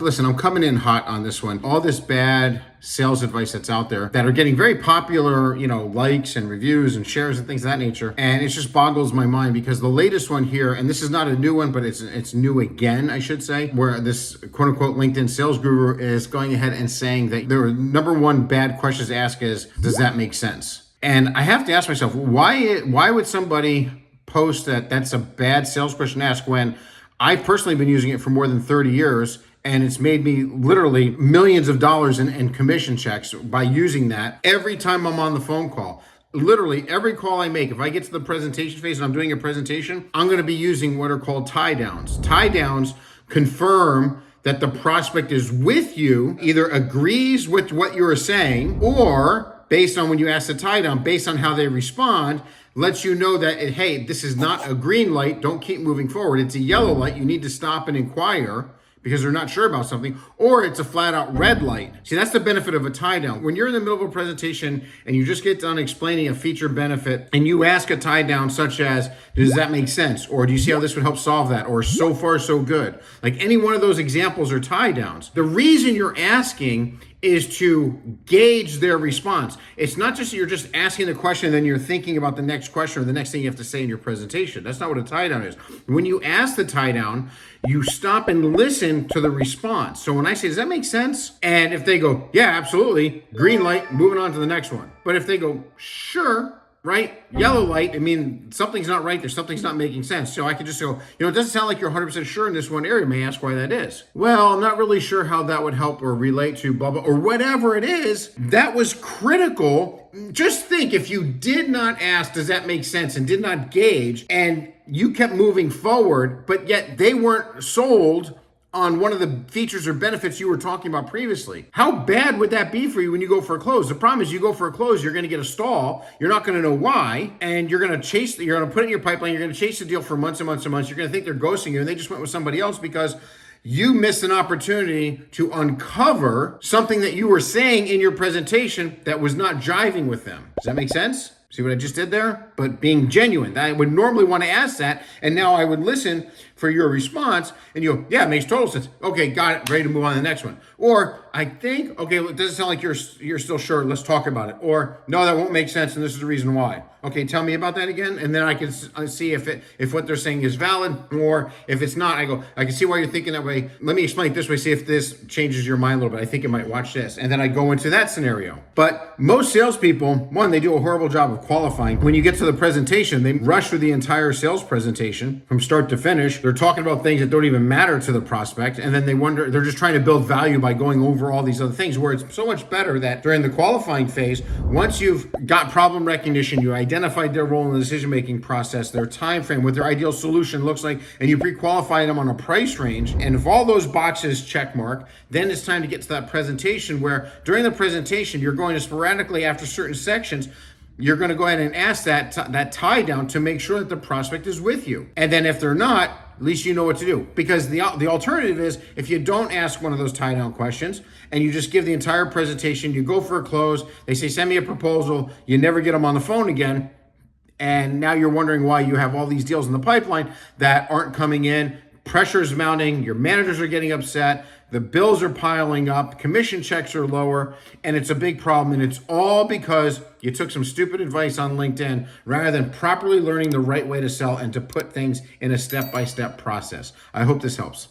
Listen, I'm coming in hot on this one. All this bad sales advice that's out there that are getting very popular, likes and reviews and shares and things of that nature. And it just boggles my mind because the latest one here, and this is not a new one, but it's new again, I should say, where this quote unquote LinkedIn sales guru is going ahead and saying that their number one bad question to ask is, does that make sense? And I have to ask myself, why would somebody post that that's a bad sales question to ask when I've personally been using it for more than 30 years and it's made me literally millions of dollars in commission checks by using that every time I'm on the phone call. Literally every call I make, if I get to the presentation phase and I'm doing a presentation, I'm going to be using what are called tie downs. Tie downs confirm that the prospect is with you, either agrees with what you are saying, or based on when you ask the tie down, based on how they respond, lets you know that, hey, this is not a green light, don't keep moving forward. It's a yellow light, you need to stop and inquire because they're not sure about something, or it's a flat out red light. See, that's the benefit of a tie down. When you're in the middle of a presentation and you just get done explaining a feature benefit and you ask a tie down such as, does that make sense? Or do you see how this would help solve that? Or so far, so good. Like any one of those examples are tie downs. The reason you're asking is to gauge their response. It's not just that you're just asking the question and then you're thinking about the next question or the next thing you have to say in your presentation. That's not what a tie down is. When you ask the tie down, you stop and listen to the response. So when I say, does that make sense? And if they go, yeah, absolutely, green light, moving on to the next one. But if they go, sure, right, yellow light, something's not right there, something's not making sense. So I can just go, it doesn't sound like you're 100% sure in this one area. May I ask why that is? Well, I'm not really sure how that would help or relate to blah, blah, or whatever it is. That was critical. Just think if you did not ask, does that make sense? And did not gauge, and you kept moving forward, but yet they weren't sold on one of the features or benefits you were talking about previously. How bad would that be for you when you go for a close? The problem is you go for a close, you're going to get a stall. You're not going to know why. And you're going to put it in your pipeline. You're going to chase the deal for months and months and months. You're going to think they're ghosting you and they just went with somebody else because you missed an opportunity to uncover something that you were saying in your presentation that was not jiving with them. Does that make sense? See what I just did there? But being genuine. I would normally want to ask that, and now I would listen for your response, and you go, yeah, it makes total sense. Okay, got it, ready to move on to the next one. Or, I think, okay, it doesn't sound like you're still sure, let's talk about it. Or, no, that won't make sense, and this is the reason why. Okay, tell me about that again, and then I can see if what they're saying is valid, or if it's not, I can see why you're thinking that way. Let me explain it this way, see if this changes your mind a little bit. I think it might, watch this. And then I go into that scenario. But most salespeople, one, they do a horrible job of qualifying. When you get to the presentation, they rush through the entire sales presentation from start to finish. They're talking about things that don't even matter to the prospect, and then they wonder, they're just trying to build value by going over all these other things, where it's so much better that during the qualifying phase, once you've got problem recognition, you identified their role in the decision-making process, their time frame, what their ideal solution looks like, and you pre-qualify them on a price range, and if all those boxes check mark, then it's time to get to that presentation where during the presentation, you're going to sporadically after certain sections, you're going to go ahead and ask that tie down to make sure that the prospect is with you. And then if they're not, at least you know what to do. Because the alternative is, if you don't ask one of those tie down questions and you just give the entire presentation, you go for a close, they say, send me a proposal, you never get them on the phone again, and now you're wondering why you have all these deals in the pipeline that aren't coming in, pressure's mounting, your managers are getting upset, the bills are piling up, commission checks are lower, and it's a big problem. And it's all because you took some stupid advice on LinkedIn rather than properly learning the right way to sell and to put things in a step-by-step process. I hope this helps.